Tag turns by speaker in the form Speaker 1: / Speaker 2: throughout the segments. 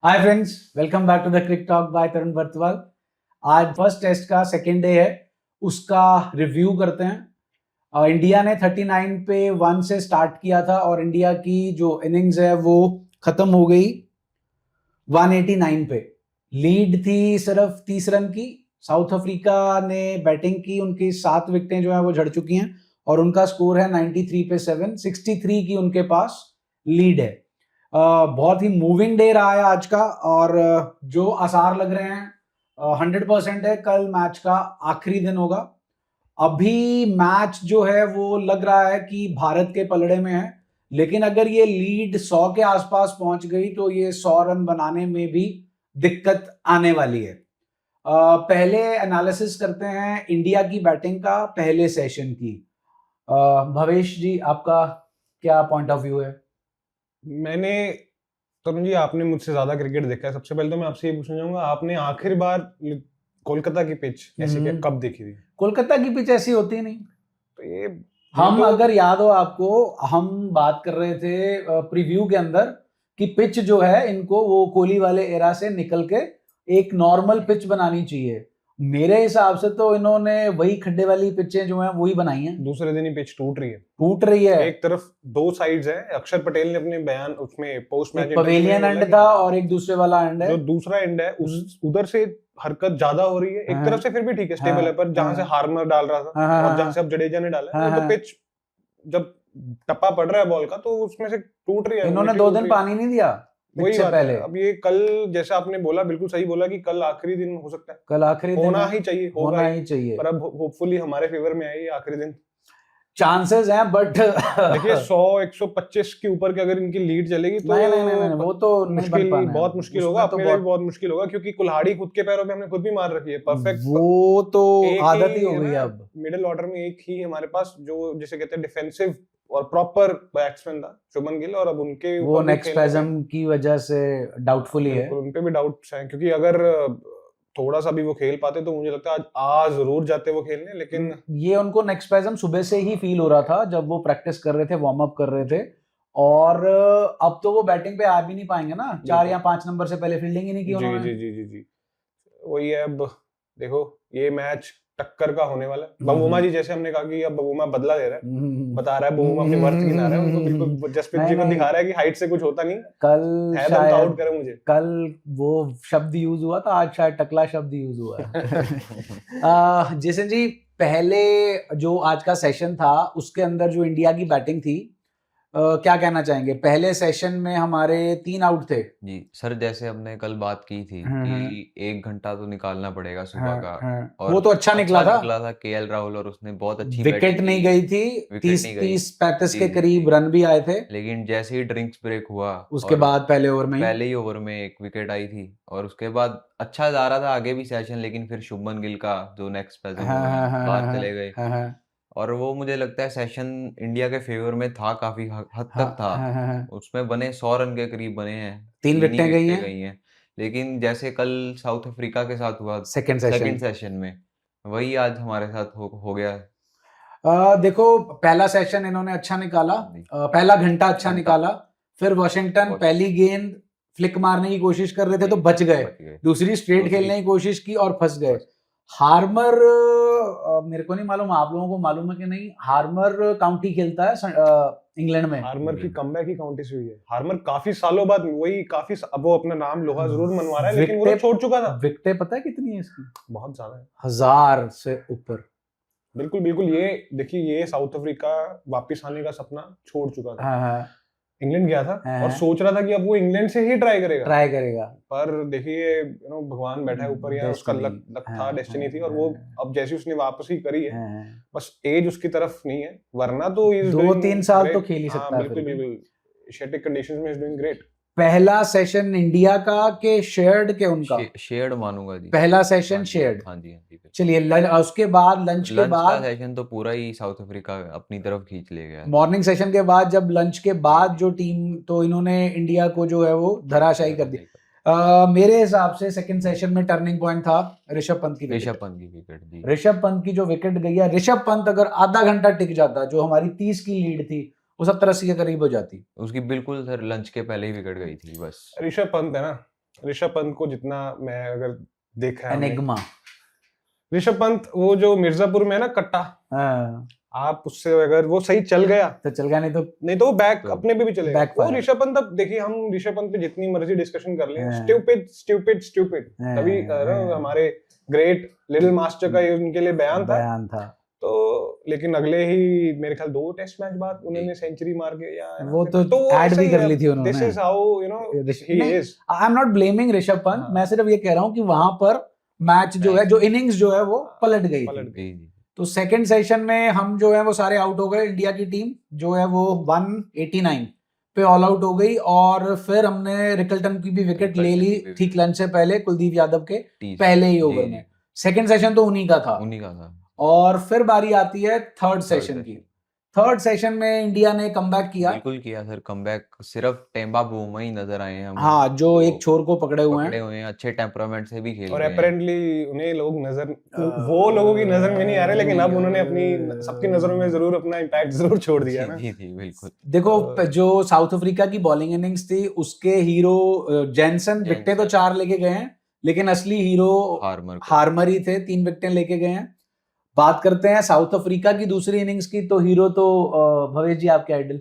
Speaker 1: Hi friends, welcome back to the Cric Talk by Tarun Bartwal. आज first test का second day है, उसका review करते हैं। इंडिया ने 39 पे 1 से स्टार्ट किया था और इंडिया की जो इनिंग्स है वो खत्म हो गई 189 पे। लीड थी सिर्फ 30 रन की। साउथ अफ्रीका ने बैटिंग की, उनकी 7 विकेटें जो है वो झड़ चुकी हैं और उनका स्कोर है 93 पे 7, 63 की उनके पास लीड है। बहुत ही मूविंग डे रहा है आज का और जो आसार लग रहे हैं 100% है कल मैच का आखिरी दिन होगा। अभी मैच जो है वो लग रहा है कि भारत के पलड़े में है, लेकिन अगर ये लीड 100 के आसपास पहुंच गई तो ये 100 रन बनाने में भी दिक्कत आने वाली है। पहले एनालिसिस करते हैं इंडिया की बैटिंग का पहले सेशन की। भवेश जी, आपका क्या पॉइंट ऑफ व्यू है?
Speaker 2: मैंने तरुण जी, आपने मुझसे ज्यादा क्रिकेट देखा है। सबसे पहले तो मैं आपसे ये पूछना चाहूंगा, आपने आखिर बार कोलकाता की पिच ऐसी क्या कब देखी थी?
Speaker 1: कोलकाता की पिच ऐसी होती नहीं।
Speaker 2: तो ये
Speaker 1: हम
Speaker 2: तो
Speaker 1: अगर याद हो आपको, हम बात कर रहे थे प्रीव्यू के अंदर कि पिच जो है इनको वो कोहली वाले एरा से निकल के एक नॉर्मल पिच बनानी चाहिए। मेरे हिसाब से तो इन्होंने वही खड्डे वाली पिचें जो हैं वही बनाई हैं।
Speaker 2: दूसरे दिन ही पिच टूट
Speaker 1: रही है।
Speaker 2: एक तरफ दो साइड्स है। अक्षर पटेल ने अपने बयान उसमें पोस्ट मैच
Speaker 1: पवेलियन एंड था और एक दूसरे वाला एंड है।
Speaker 2: जो दूसरा एंड है उस उधर से हरकत ज्यादा हो रही है। एक तरफ से फिर भी ठीक है, स्टेबल है, पर जहां से हार्मर डाल रहा था और जहां से अब जडेजा ने डाला है, तो पिच जब टप्पा पड़ रहा है बॉल का तो उसमें से टूट रही है।
Speaker 1: इन्होंने 2 दिन पानी नहीं दिया
Speaker 2: वही बात पहले। अब ये कल जैसा आपने बोला, बिल्कुल सही बोला कि कल आखिरी दिन हो सकता है।
Speaker 1: कल आखिरी दिन
Speaker 2: होना ही चाहिए,
Speaker 1: होना ही चाहिए,
Speaker 2: पर अब होपफुली हमारे फेवर में आए आखिरी दिन।
Speaker 1: चांसेस हैं, बट
Speaker 2: देखिए 100-125 के ऊपर की अगर इनकी लीड चलेगी तो
Speaker 1: नहीं, वो तो
Speaker 2: मुश्किल, बहुत मुश्किल होगा, अपने लिए भी बहुत मुश्किल होगा, क्योंकि कुल्हाड़ी खुद के पैरों पे हमने खुद भी मार रखी है। परफेक्ट,
Speaker 1: वो तो आदत ही हो गई। अब
Speaker 2: मिडिल ऑर्डर में एक ही हमारे पास जो जिसे कहते हैं डिफेंसिव और प्रॉपर बैट्समैन था, शुभमन गिल, और अब उनके
Speaker 1: वो नेक स्पैज्म की वजह से डाउटफुल ही है।
Speaker 2: उन पे भी डाउट्स हैं, क्योंकि अगर थोड़ा सा भी वो खेल पाते तो मुझे लगता है आज जरूर जाते वो खेलने, लेकिन
Speaker 1: ये उनको नेक स्पैज्म सुबह से ही फील हो रहा था जब वो प्रैक्टिस कर रहे थे, वार्म अप कर रहे थे, और अब तो वो बैटिंग पे आ भी नहीं पाएंगे ना। 4 या 5 नंबर से पहले फील्डिंग ही नहीं की उन्होंने।
Speaker 2: जी जी जी जी जी वही है। अब देखो ये मैच टक्कर का होने वाला है। बबूमा जी, जैसे हमने कहा कि अब बबूमा बदला ले रहा है, बता रहा है बबूमा अपनी वर्थ गिना रहा है, उनको बिल्कुल जसप्रीत जी को दिखा रहा है कि हाइट से कुछ होता नहीं।
Speaker 1: कल
Speaker 2: है तो आउट करे मुझे।
Speaker 1: कल वो शब्द यूज हुआ था, आज शायद टकला शब्द यूज हुआ है। जैसे जी, पहले जो आज का सेशन था उसके अंदर जो इंडिया की बैटिंग थी, क्या कहना चाहेंगे? पहले सेशन में हमारे 3 आउट थे
Speaker 3: जी सर। जैसे हमने कल बात की थी कि 1 घंटा तो निकालना पड़ेगा सुबह का,
Speaker 1: और वो तो अच्छा निकला था
Speaker 3: केएल राहुल, और उसने बहुत अच्छी
Speaker 1: विकेट नहीं गई थी, 30-35 के करीब रन भी आए थे,
Speaker 3: लेकिन जैसे ही ड्रिंक्स ब्रेक हुआ
Speaker 1: उसके बाद पहले ही
Speaker 3: ओवर में 1 विकेट आई थी, और उसके बाद अच्छा जा रहा था आगे भी सेशन, लेकिन फिर शुभमन गिल का जो नेक्स्ट बात चले गए, और वो मुझे लगता है सेशन इंडिया के फेवर में था, काफी हद तक था। उसमें बने 100 रन के करीब बने हैं,
Speaker 1: 3 विकेटें
Speaker 3: गई हैं। लेकिन जैसे कल साउथ अफ्रीका के साथ हुआ सेकंड सेशन में, वही आज हमारे साथ हो गया है।
Speaker 1: देखो, पहला सेशन इन्होंने अच्छा निकाला, पहला घंटा अच्छा निकाला, फिर वॉशिंगटन पहली गेंद फ्लिक मारने की कोशिश कर रहे थे तो बच गए, दूसरी स्ट्रेट खेलने की कोशिश की और फंस गए। हार्मर, मेरे को नहीं मालूम, आप लोगों को मालूम है कि नहीं, हार्मर काउंटी खेलता है इंग्लैंड में।
Speaker 2: हार्मर की कमबैक ही काउंटी से हुई है। हार्मर काफी सालों बाद वही अब वो अपना नाम लोहा जरूर मनवा रहा है, लेकिन वो छोड़ चुका था।
Speaker 1: विकेटें पता है कितनी है इसकी?
Speaker 2: बहुत ज्यादा है,
Speaker 1: 1000 से ऊपर।
Speaker 2: बिल्कुल। ये देखिए, ये साउथ अफ्रीका वापस आने का सपना छोड़ चुका था। इंग्लैंड गया था और सोच रहा था कि अब वो इंग्लैंड से ही ट्राई करेगा, पर देखिए भगवान बैठा है ऊपर, या उसका लक था, डेस्टिनी थी, और वो अब जैसी उसने वापसी करी है, बस एज उसकी तरफ नहीं है, वरना तो
Speaker 1: 2-3 साल तो खेल ही सकता है।
Speaker 2: बिल्कुल एशियाटिक कंडीशंस में इज डूइंग ग्रेट।
Speaker 1: पहला सेशन इंडिया का के शेयर्ड के उनका
Speaker 3: शेयर्ड मानूंगा जी,
Speaker 1: पहला सेशन शेयर्ड।
Speaker 3: हाँ जी।
Speaker 1: चलिए, उसके बाद लंच के बाद
Speaker 3: सेशन तो पूरा ही साउथ अफ्रीका अपनी तरफ खींच ले गया।
Speaker 1: मॉर्निंग सेशन के बाद जब लंच के बाद जो टीम, तो इन्होंने इंडिया को जो है वो धराशायी कर दिया। मेरे हिसाब से सेकंड सेशन में टर्निंग पॉइंट था ऋषभ पंत की विकेट। ऋषभ पंत की जो विकेट गई है, ऋषभ पंत अगर आधा घंटा टिक जाता, जो हमारी 30 की लीड थी वो 70-80 के करीब हो जाती।
Speaker 3: उसकी बिल्कुल सर लंच के पहले ही विकेट गई थी। बस
Speaker 2: ऋषभ पंत है ना, ऋषभ पंत को जितना मैं अगर देखा है
Speaker 1: एनिग्मा
Speaker 2: ऋषभ पंत, वो जो मिर्जापुर में है ना कट्टा, आप उससे अगर वो सही चल गया
Speaker 1: तो चल गया, नहीं तो
Speaker 2: वो बैक अपने पे भी चलेगा। वो ऋषभ पंत, अब देखिए हम ऋषभ पंत पे जितनी मर्जी डिस्कशन कर लें, स्टूपिड स्टूपिड स्टूपिड, तभी हमारे ग्रेट लिटिल मास्टर का ये उनके लिए बयान था। तो लेकिन अगले ही मेरे ख्याल 2 टेस्ट मैच बाद उन्होंने सेंचुरी मार के यार,
Speaker 1: वो तो ऐड भी कर ली थी उन्होंने।
Speaker 2: This is how you know he is.
Speaker 1: I am not blaming Rishabh Pant, मैं सिर्फ ये कह रहा हूं कि वहां पर मैच जो है, जो इनिंग्स जो है वो पलट गई थी। तो सेकंड सेशन में हम जो है वो सारे आउट हो गए। इंडिया की टीम जो है वो 189 पे ऑल आउट हो गई, और फिर हमने रिकल्टन की भी विकेट ले ली ठीक लंच से पहले, कुलदीप यादव के पहले ही ओवर में। सेकंड सेशन तो उन्हीं का था। और फिर बारी आती है थर्ड सेशन की। थर्ड सेशन में इंडिया ने कमबैक किया।
Speaker 3: बिल्कुल किया सर कमबैक, सिर्फ टेम्बा बुमराह ही नजर आए हैं।
Speaker 1: हाँ, जो तो एक छोर को पकड़े हुए हैं,
Speaker 3: अच्छे टेम्परामेंट से भी खेल रहे
Speaker 2: हैं। और अपेरेंटली उन्हें लोग नजर, वो लोगों की नजर में नहीं आ रहे, लेकिन अब उन्होंने अपनी सबकी नजरों में जरूर अपना इम्पैक्ट जरूर छोड़ दिया ना।
Speaker 3: जी बिल्कुल।
Speaker 1: देखो, जो साउथ अफ्रीका की बॉलिंग इनिंग्स थी, उसके हीरो जेनसन विकेटें तो 4 लेके गए हैं, लेकिन असली हीरो हार्मर ही थे, 3 विकेटें लेके गए हैं। बात करते हैं साउथ अफ्रीका की दूसरी इनिंग्स की, तो हीरो तो भवेश जी आपके आइडल।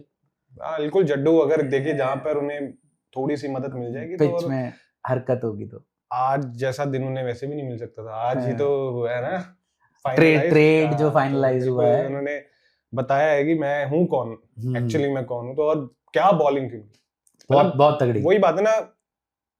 Speaker 2: बिल्कुल जड्डू, अगर देखिए जहां पर उन्हें थोड़ी सी मदद मिल जाएगी
Speaker 1: पिच में हरकत होगी तो
Speaker 2: आज जैसा दिन उन्हें वैसे भी नहीं मिल सकता था। आज ही तो हुआ है ना
Speaker 1: ट्रेड जो फाइनलाइज हुआ है।
Speaker 2: उन्होंने बताया है कि मैं हूं कौन, एक्चुअली मैं कौन हूं। तो और क्या बॉलिंग थी,
Speaker 1: बहुत तगड़ी।
Speaker 2: वही बात है ना,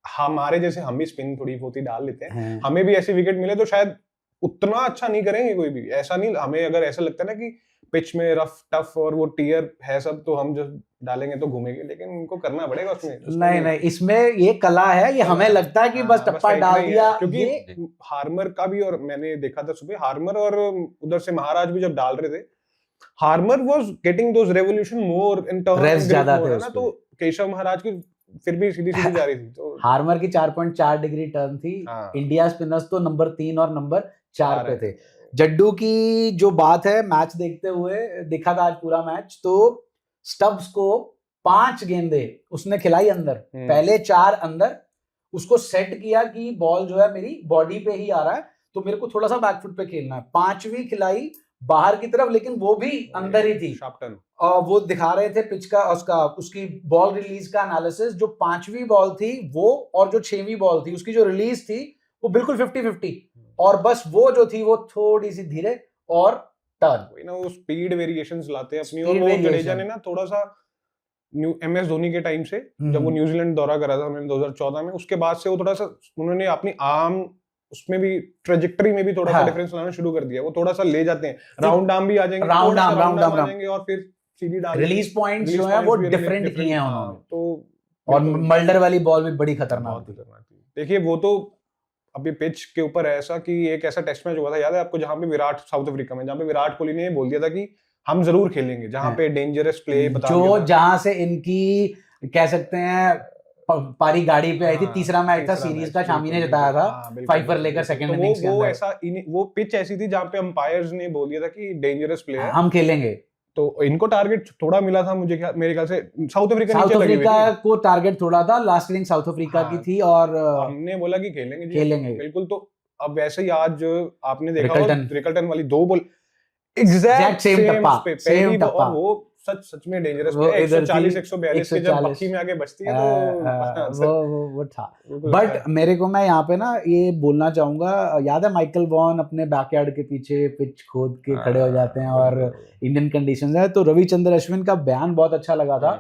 Speaker 2: हमारे जैसे हम भी स्पिन थोड़ी बहुत ही डाल लेते हैं, हमें भी ऐसी विकेट मिले तो शायद उतना अच्छा नहीं करेंगे कोई भी। ऐसा नहीं, हमें अगर ऐसा लगता है ना कि पिच में रफ टफ और वो टियर है सब, तो हम जो डालेंगे तो घूमेंगे, लेकिन उनको करना पड़ेगा उसमें।
Speaker 1: नहीं, इसमें ये कला है, ये हमें लगता है कि बस टप्पा डाल दिया।
Speaker 2: क्योंकि हार्मर का भी, और मैंने देखा था सुबह हार्मर और उधर से महाराज भी जब डाल रहे थे, Harmer was getting those revolution more in terms ज्यादा थे ना, तो केशव महाराज की फिर भी सीधी जा रही थी। तो
Speaker 1: हार्मर की 4.4 डिग्री टर्न थी। इंडिया स्पिनर्स तो नंबर 3 और नंबर 4 पे थे। जड्डू की जो बात है, मैच देखते हुए देखा था आज पूरा मैच, तो स्टब्स को 5 गेंदे उसने खिलाई अंदर, पहले 4 अंदर, उसको सेट किया कि बॉल जो है मेरी बॉडी पे ही आ रहा है, तो मेरे को थोड़ा सा बैकफुट पे खेलना है। 5वीं खिलाई बाहर की तरफ, लेकिन वो भी अंदर ही थी। और वो दिखा रहे थे पिच का, उसकी बॉल रिलीज का एनालिसिस, जो 5वीं बॉल थी वो और जो 6वीं बॉल थी, उसकी जो रिलीज थी वो बिल्कुल 50-50, और बस वो जो थी वो थोड़ी सी धीरे और टर्न,
Speaker 2: वही ना, वो स्पीड वेरिएशंस लाते हैं अपनी। और वो जडेजा ने ना थोड़ा सा MS धोनी के टाइम से, जब वो न्यूजीलैंड दौरा करा था उन्होंने 2014 में, उसके बाद से वो थोड़ा सा उन्होंने अपनी आर्म उसमें भी ट्रेजेक्टरी में भी थोड़ा सा डिफरेंस लाना शुरू कर दिया। वो थोड़ा सा ले जाते हैं, राउंड आर्म भी आ जाएंगे,
Speaker 1: राउंड आर्म आ
Speaker 2: जाएंगे, और फिर सीधी डाल
Speaker 1: रिलीज पॉइंट्स जो है वो डिफरेंट किए हैं उन्होंने। तो और मल्डर वाली बॉल भी बड़ी खतरनाक थी।
Speaker 2: देखिए वो तो अभी पिच के ऊपर है ऐसा कि एक ऐसा टेस्ट मैच हुआ था, याद है आपको, जहां पे विराट, साउथ अफ्रीका में, जहां पे विराट कोहली ने बोल दिया था कि हम जरूर खेलेंगे, जहां पे डेंजरस प्ले
Speaker 1: जो जहां से इनकी कह सकते हैं पारी गाड़ी पे आई थी। तीसरा मैच था सीरीज का, शामी ने जिताया था 5 पर लेकर सेकंड इनिंग्स के अंदर।
Speaker 2: वो ऐसा वो पिच ऐसी थी जहां पे अंपायर्स ने बोल दिया था कि डेंजरस प्ले है,
Speaker 1: हम खेलेंगे।
Speaker 2: तो इनको टारगेट थोड़ा मिला था, मेरे ख्याल से साउथ अफ्रीका
Speaker 1: को टारगेट थोड़ा था। लास्ट इनिंग साउथ अफ्रीका की थी, और
Speaker 2: हमने बोला कि खेलेंगे बिल्कुल। तो अब वैसे ही आज आपने देखा रिकल्टन वाली 2 बॉल एग्जैक्ट सेम टप्पा, और वो सच में डेंजरस है। 140-142 के जब बक्की में आगे बचती है तो
Speaker 1: वो था। बट मेरे को, मैं यहाँ पे ना ये बोलना चाहूंगा, याद है माइकल वॉन अपने बैकयार्ड के पीछे पिच खोद के खड़े हो जाते हैं, और इंडियन कंडीशंस है, तो रविचंद्र अश्विन का बयान बहुत अच्छा लगा था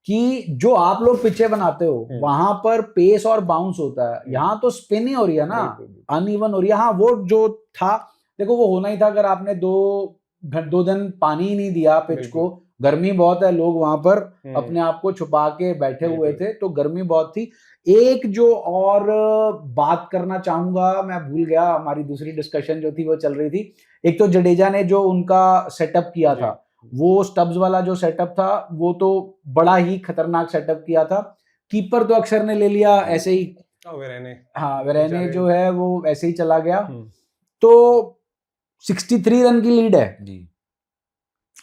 Speaker 1: कि जो आप लोग पिचे बनाते हो वहां पर पेस और बाउंस होता है, यहाँ तो स्पिन ही हो रही है ना, अनइवन हो रही है। हाँ, वो जो था, देखो वो होना ही था। अगर आपने 2 दिन पानी ही नहीं दिया पिच को, गर्मी बहुत है, लोग वहां पर अपने आप को छुपा के बैठे हुए थे, तो गर्मी बहुत थी। एक जो और बात करना चाहूंगा, मैं भूल गया, हमारी दूसरी डिस्कशन जो थी वो चल रही थी। एक तो जडेजा ने जो उनका सेटअप किया था, वो स्टब्स वाला जो सेटअप था, वो तो बड़ा ही खतरनाक सेटअप किया था। कीपर तो अक्षर ने ले लिया ऐसे ही, वेरेने जो है वो ऐसे ही चला गया। तो 63 रन की लीड है।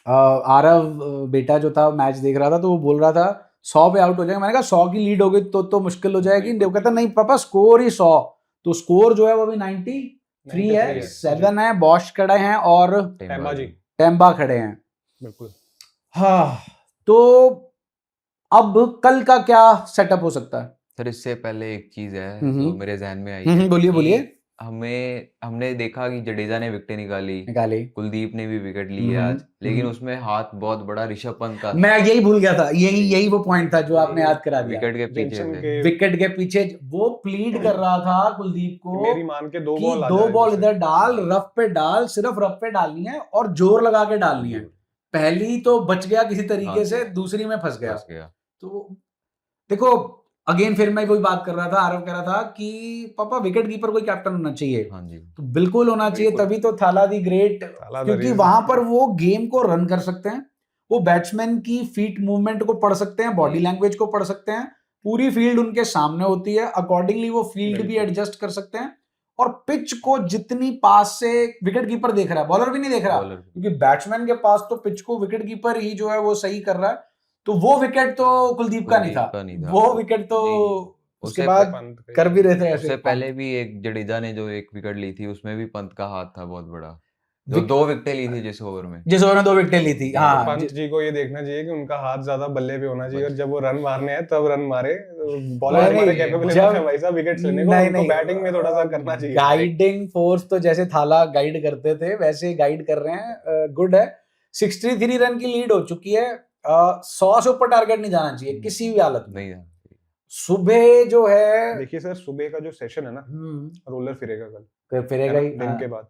Speaker 1: आरव बेटा जो था मैच देख रहा था, तो वो बोल रहा था 100 पे आउट हो जाएगा। मैंने कहा 100 की लीड हो गई तो मुश्किल हो जाएगी। वो कहता नहीं पापा स्कोर ही 100, तो स्कोर जो है वो भी 93 है, 7 है, बॉश खड़े हैं और टेम्बा खड़े हैं।
Speaker 2: बिल्कुल।
Speaker 1: हाँ, तो अब कल का क्या सेटअप हो सकता है?
Speaker 3: सर इससे पहले एक चीज है जो मेरे जहन में आई है।
Speaker 1: बोलिए।
Speaker 3: हमने देखा कि जडेजा ने विकेट निकाली, कुलदीप ने भी विकेट ली है आज, लेकिन उसमें हाथ बहुत बड़ा ऋषभ पंत का।
Speaker 1: मैं यही भूल गया था, यही वो पॉइंट था जो आपने याद करा दिया।
Speaker 3: विकेट
Speaker 1: के पीछे वो प्लीड कर रहा था कुलदीप को,
Speaker 2: मेरी मान के 2 बॉल
Speaker 1: दो बॉल इधर डाल, रफ पे डाल, सिर्फ रफ पे डालनी है और जोर लगा के डालनी है। पहली तो बच गया किसी तरीके से, दूसरी में फंस गया। तो देखो अगेन फिर मैं वही बात कर रहा था, आरव कह रहा था कि पापा विकेट कीपर कोई कैप्टन होना चाहिए। तो बिल्कुल होना चाहिए, तभी तो थाला दी ग्रेट, क्योंकि वहां पर वो गेम को रन कर सकते हैं, वो बैट्समैन की फीट मूवमेंट को पढ़ सकते हैं, बॉडी लैंग्वेज को पढ़ सकते हैं, पूरी फील्ड उनके सामने होती है, अकॉर्डिंगली वो फील्ड भी एडजस्ट कर सकते हैं। और पिच को जितनी पास से विकेट कीपर देख रहा है, बॉलर भी नहीं देख रहा, क्योंकि बैट्समैन के पास तो पिच को विकेट कीपर ही जो है वो सही कर रहा है। तो वो विकेट तो कुलदीप का नहीं था, वो विकेट तो उसके बाद कर भी रहे थे।
Speaker 3: उससे पहले भी एक जडेजा ने जो एक विकेट ली थी, उसमें भी पंत का हाथ था बहुत बड़ा, जो 2 विकेटें ली थी जिस ओवर में 2
Speaker 1: विकेटें ली थी। हाँ,
Speaker 2: पंत जी को ये देखना चाहिए कि उनका हाथ ज्यादा बल्ले पे होना चाहिए, और जब वो रन मारने हैं तब रन मारे। बॉलर हमारे कैपेबल है भाई साहब विकेट्स लेने को, उनको बैटिंग में थोड़ा सा करना चाहिए।
Speaker 1: गाइडिंग फोर्स तो जैसे थाला गाइड करते थे वैसे गाइड कर रहे हैं, गुड है। 63 रन की लीड हो चुकी है, 100 से ऊपर टारगेट नहीं जाना चाहिए किसी भी हालत में। सुबह जो है,
Speaker 2: देखिए सर सुबह का जो सेशन है ना, रोलर फिरेगा
Speaker 1: फिरेगा ही
Speaker 2: दिन के बाद।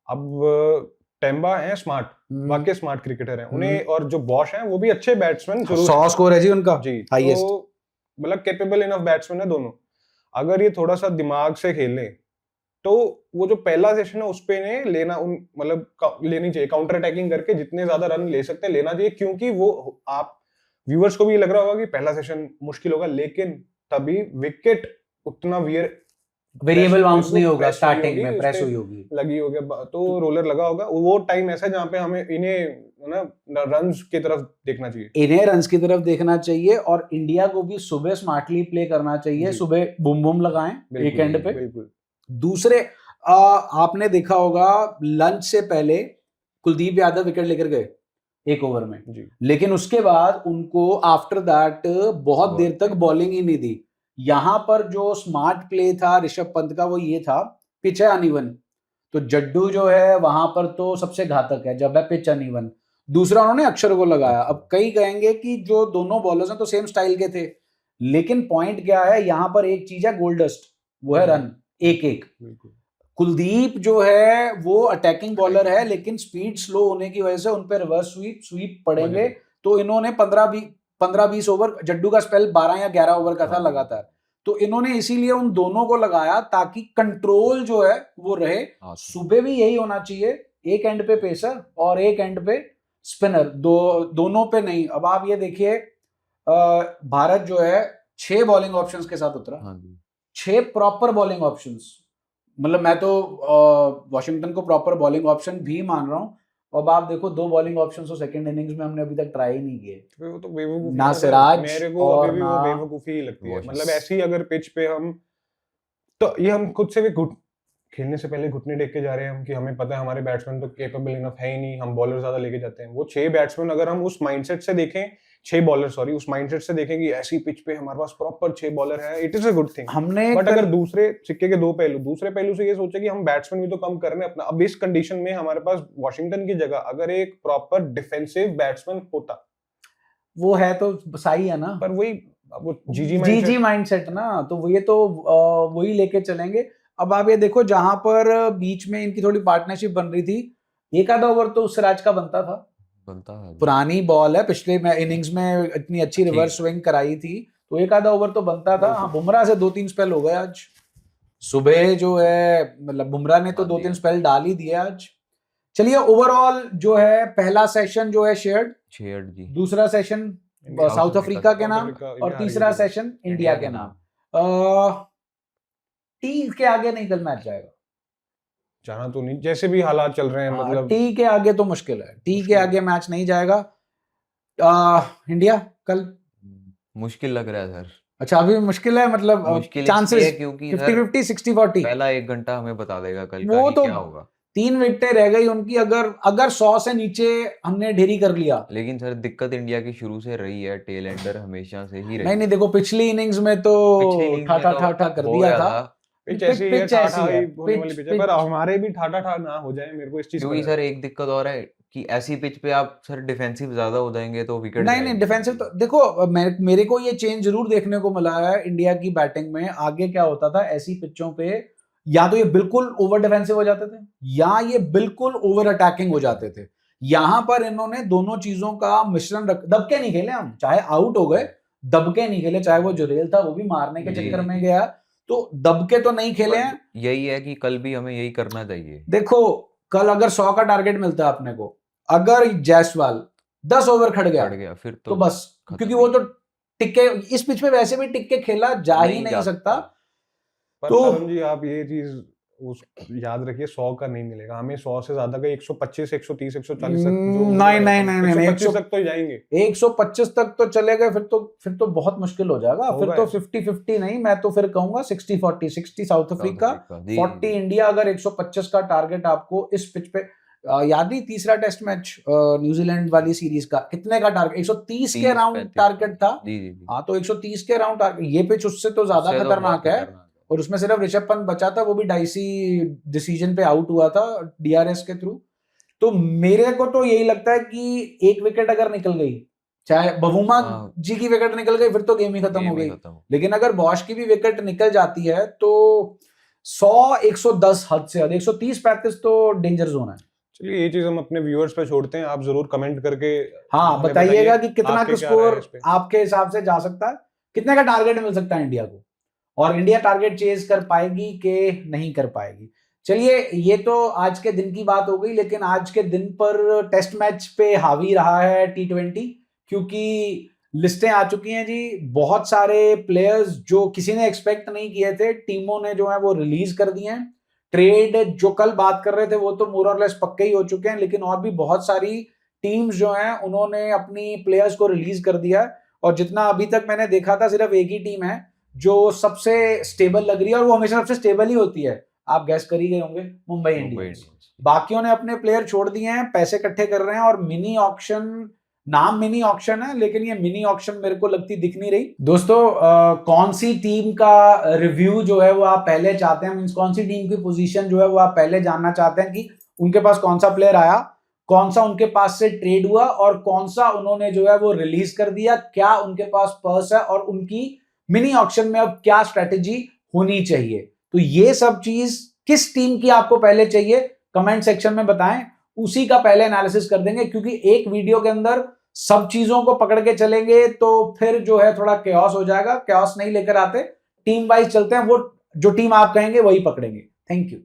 Speaker 2: अब टेम्बा है स्मार्ट, वाकई स्मार्ट क्रिकेटर हैं उन्हें, और जो बॉश हैं वो भी अच्छे बैट्समैन,
Speaker 1: 100 स्कोर है जी उनका
Speaker 2: जी, हाईएस्ट, तो मतलब कैपेबल इनफ बैट्समैन है दोनों। अगर ये थोड़ा सा दिमाग से खेलें तो वो जो पहला सेशन है उस पे ने लेना, मतलब लेनी चाहिए, काउंटर अटैकिंग करके जितने ज्यादा रन ले सकते हैं लेना चाहिए, क्योंकि वो आप व्यूअर्स को भी लग रहा होगा कि पहला सेशन मुश्किल होगा, लेकिन तभी विकेट उतना
Speaker 1: वेरिएबल बाउंस नहीं होगा, स्टार्टिंग में प्रेस हुई होगी,
Speaker 2: लगी होगी, तो रोलर लगा होगा। वो टाइम ऐसा है जहां पे हमें इन्हें ना रन्स की तरफ देखना चाहिए,
Speaker 1: इन्हें रन्स की तरफ देखना चाहिए, और इंडिया को भी सुबह स्मार्टली प्ले करना चाहिए, सुबह बूम बूम लगाएं वीकेंड पे। बिल्कुल। दूसरे आपने देखा होगा लंच से पहले कुलदीप यादव विकेट लेकर गए 1 ओवर में, लेकिन उसके बाद उनको आफ्टर दैट बहुत देर तक बॉलिंग ही नहीं दी। यहां पर जो स्मार्ट प्ले था ऋषभ पंत का वो ये था, पिच है अनइवन, तो जड्डू जो है वहां पर तो सबसे घातक है जब है पिच अनइवन। दूसरा उन्होंने अक्षर को लगाया। अब कई कहेंगे कि जो दोनों बॉलर्स हैं तो सेम स्टाइल के थे, लेकिन पॉइंट क्या है, यहां पर एक चीज है गोल्ड डस्ट, वो है रन, एक कुलदीप जो है वो अटैकिंग बॉलर है, लेकिन स्पीड स्लो होने की वजह से उन पे रिवर्स स्वीप पड़ेंगे। तो इन्होंने 15-20 ओवर, जड्डू का स्पेल 12 या 11 ओवर का था लगातार, तो इन्होंने इसीलिए उन दोनों को लगाया ताकि कंट्रोल जो है वो रहे। सुबह भी यही होना चाहिए, एक एंड पे पेसर और एक एंड पे स्पिनर, दोनों पे नहीं। अब आप ये देखिए भारत जो है 6 बॉलिंग ऑप्शंस के साथ उतरा, 6 प्रॉपर बॉलिंग ऑप्शंस, मतलब मैं तो वॉशिंगटन को प्रॉपर बॉलिंग ऑप्शन भी मान रहा हूं। अब आप देखो 2 बॉलिंग ऑप्शन तो सेकंड इनिंग्स में हमने अभी तक ट्राई नहीं किए,
Speaker 2: वो तो बेवकूफी
Speaker 1: ना सिराज,
Speaker 2: मेरे को अभी भी वो बेवकूफी ही लगती है। मतलब ऐसी अगर पिच पे हम, तो ये हम खुद से भी खेलने से पहले घुटने टेक के जा रहे हैं हम, कि हमें पता है हमारे बैट्समैन तो केपेबल इनफ है ही नहीं, हम बॉलर ज्यादा लेके जाते हैं। वो 6 बैट्समैन अगर हम उस माइंडसेट से देखें, 6 बॉलर सॉरी उस माइंडसेट से देखें कि ऐसी पिच पे हमारे पास प्रॉपर 6 बॉलर है, it is a good thing.
Speaker 1: हमने
Speaker 2: बट अगर दूसरे सिक्के के 2 पहलू, दूसरे पहलू से ये सोचे कि हम बैट्समैन भी तो कम कर रहे हैं अपना। अब इस कंडीशन में हमारे पास वॉशिंगटन की जगह अगर एक प्रॉपर डिफेंसिव बैट्समैन होता, वो है तो सही है ना, पर वही वो जीजी माइंडसेट ना, तो ये तो वही लेके चलेंगे। अब आप ये देखो जहां पर बीच में इनकी थोड़ी पार्टनरशिप बन रही थी, एक आधा ओवर तो सिराज का बनता था, पुरानी बॉल है, पिछले इनिंग्स में इतनी अच्छी रिवर्स स्विंग कराई थी, तो एक आधा ओवर तो बनता था। हाँ, बुमराह से 2-3 स्पेल हो गए आज सुबह जो है, मतलब बुमराह ने तो 2-3 स्पेल डाल ही दिए आज। चलिए ओवरऑल जो है पहला सेशन जो है शेयर्ड जी, दूसरा सेशन साउथ अफ्रीका के नाम, और तीसरा सेशन इंडिया के नाम। टी के आगे नहीं कल मैच जाएगा, जाना तो नहीं, जैसे भी हालात चल रहे हैं, मतलब
Speaker 1: टी के आगे तो मुश्किल है, टी के आगे मैच नहीं जाएगा। इंडिया कल
Speaker 3: मुश्किल लग रहा है सर।
Speaker 1: अच्छा अभी मुश्किल है, मतलब
Speaker 3: मुश्किल
Speaker 1: चांसेस
Speaker 3: क्योंकि
Speaker 1: 50-50 60-40
Speaker 3: पहला 1 घंटा हमें बता देगा कल का
Speaker 1: वो
Speaker 3: कि
Speaker 1: तो
Speaker 3: क्या होगा।
Speaker 1: 3 विकेटें रह गई उनकी, अगर 100 से नीचे हमने ढेरी कर लिया।
Speaker 3: लेकिन सर दिक्कत इंडिया की शुरू से रही है, टेल एंडर हमेशा से ही रही
Speaker 1: नहीं
Speaker 3: है।
Speaker 1: देखो पिछली इनिंग्स में तो
Speaker 3: पिछली इनिंग्स
Speaker 1: ठा
Speaker 3: में
Speaker 1: ठा
Speaker 3: तो
Speaker 1: ठा ठा कर
Speaker 3: हो
Speaker 1: दिया
Speaker 3: गया
Speaker 1: था।
Speaker 3: था।
Speaker 2: पिच ऐसी है,
Speaker 1: पिच ऐसी है,
Speaker 2: होने वाली पिच है, पर हमारे भी ठाठा ना हो जाए, मेरे को इस चीज
Speaker 3: क्योंकि सर एक दिक्कत और है कि ऐसी पिच पे आप सर डिफेंसिव ज्यादा हो जाएंगे तो विकेट
Speaker 1: नहीं डिफेंसिव तो देखो, मेरे को ये चेंज जरूर देखने को मिला है इंडिया की बैटिंग में। आगे क्या होता था ऐसी पिचों पे, या तो ये बिल्कुल ओवर डिफेंसिव हो जाते थे या ये बिल्कुल ओवर अटैकिंग हो जाते थे। यहां पर इन्होंने दोनों चीजों का मिश्रण दबके नहीं खेले हम, चाहे आउट हो गए दबके नहीं खेले, चाहे वो जुरेल था वो भी मारने के चक्कर में गया, तो दबके तो नहीं खेले हैं।
Speaker 3: यही है कि कल भी हमें यही करना चाहिए।
Speaker 1: देखो कल अगर 100 का टारगेट मिलता है अपने को, अगर जायसवाल 10 ओवर खड़ गया
Speaker 3: फिर
Speaker 1: तो बस, क्योंकि वो तो टिक्के इस पिच पे वैसे भी टिक्के खेला जा ही नहीं सकता।
Speaker 2: पर
Speaker 1: तो
Speaker 2: करण जी आप ये चीज याद रखिए, 100 का नहीं मिलेगा हमें, 100 से ज्यादा का 125 130 140 तक जो
Speaker 1: नहीं
Speaker 2: 125 तक तो जाएंगे।
Speaker 1: 125 तक तो चले गए फिर तो बहुत मुश्किल हो जाएगा। फिर तो 50-50 नहीं, मैं तो फिर कहूंगा 60-40, 60 साउथ अफ्रीका 40 इंडिया। अगर 125 का टारगेट आपको इस पिच पे, याद ही तीसरा टेस्ट मैच न्यूजीलैंड वाली सीरीज का कितने का टारगेट, 130 के राउंड टारगेट था। हाँ तो 130 के राउंड टारगेट, ये पिच उससे तो ज्यादा खतरनाक है। और उसमें सिर्फ ऋषभ पंत बचा था, वो भी डाइसी डिसीजन पे आउट हुआ था डीआरएस के थ्रू। तो मेरे को तो यही लगता है कि एक विकेट अगर निकल गई, चाहे बवुमा जी की विकेट निकल गई फिर तो गेम ही खत्म हो गई, लेकिन अगर बॉश की भी विकेट निकल जाती है तो 100-110 हद से हद, 130-35 तो डेंजर जोन है।
Speaker 2: चलिए ये चीज हम अपने व्यूअर्स पे छोड़ते हैं, आप जरूर कमेंट करके
Speaker 1: हाँ बताइएगा कि कितना का स्कोर आपके हिसाब से जा सकता है, कितने का टारगेट मिल सकता है इंडिया को, और इंडिया टारगेट चेज कर पाएगी कि नहीं कर पाएगी। चलिए ये तो आज के दिन की बात हो गई, लेकिन आज के दिन पर टेस्ट मैच पे हावी रहा है T20, क्योंकि लिस्टें आ चुकी हैं जी। बहुत सारे प्लेयर्स जो किसी ने एक्सपेक्ट नहीं किए थे, टीमों ने जो है वो रिलीज कर दिए हैं। ट्रेड जो कल बात कर रहे थे वो तो मोर और लेस पक्के ही हो चुके हैं, लेकिन और भी बहुत सारी टीम्स जो हैं उन्होंने अपनी प्लेयर्स को रिलीज कर दिया है। और जितना अभी तक मैंने देखा था, सिर्फ एक ही टीम है जो सबसे स्टेबल लग रही है, और वो हमेशा सबसे स्टेबल ही होती है, आप गैस कर ही गए होंगे, मुंबई इंडियंस। बाकियों ने अपने प्लेयर छोड़ दिए हैं, पैसे इकट्ठे कर रहे हैं, और मिनी ऑक्शन, नाम मिनी ऑक्शन है लेकिन ये मिनी ऑक्शन मेरे को लगती दिख नहीं रही। दोस्तों कौन सी टीम का रिव्यू जो है वो आप पहले चाहते हैं, मींस कौन सी टीम की पोजीशन जो है वो आप पहले जानना चाहते हैं कि उनके पास कौन सा प्लेयर आया, कौन सा उनके पास से ट्रेड हुआ, और कौन सा उन्होंने जो है वो रिलीज कर दिया, क्या उनके पास पर्स है, और उनकी मिनी ऑक्शन में अब क्या स्ट्रेटेजी होनी चाहिए। तो ये सब चीज किस टीम की आपको पहले चाहिए कमेंट सेक्शन में बताएं, उसी का पहले एनालिसिस कर देंगे, क्योंकि एक वीडियो के अंदर सब चीजों को पकड़ के चलेंगे तो फिर जो है थोड़ा कैओस हो जाएगा। कैओस नहीं लेकर आते, टीम वाइज चलते हैं, वो जो टीम आप कहेंगे वही पकड़ेंगे। Thank you.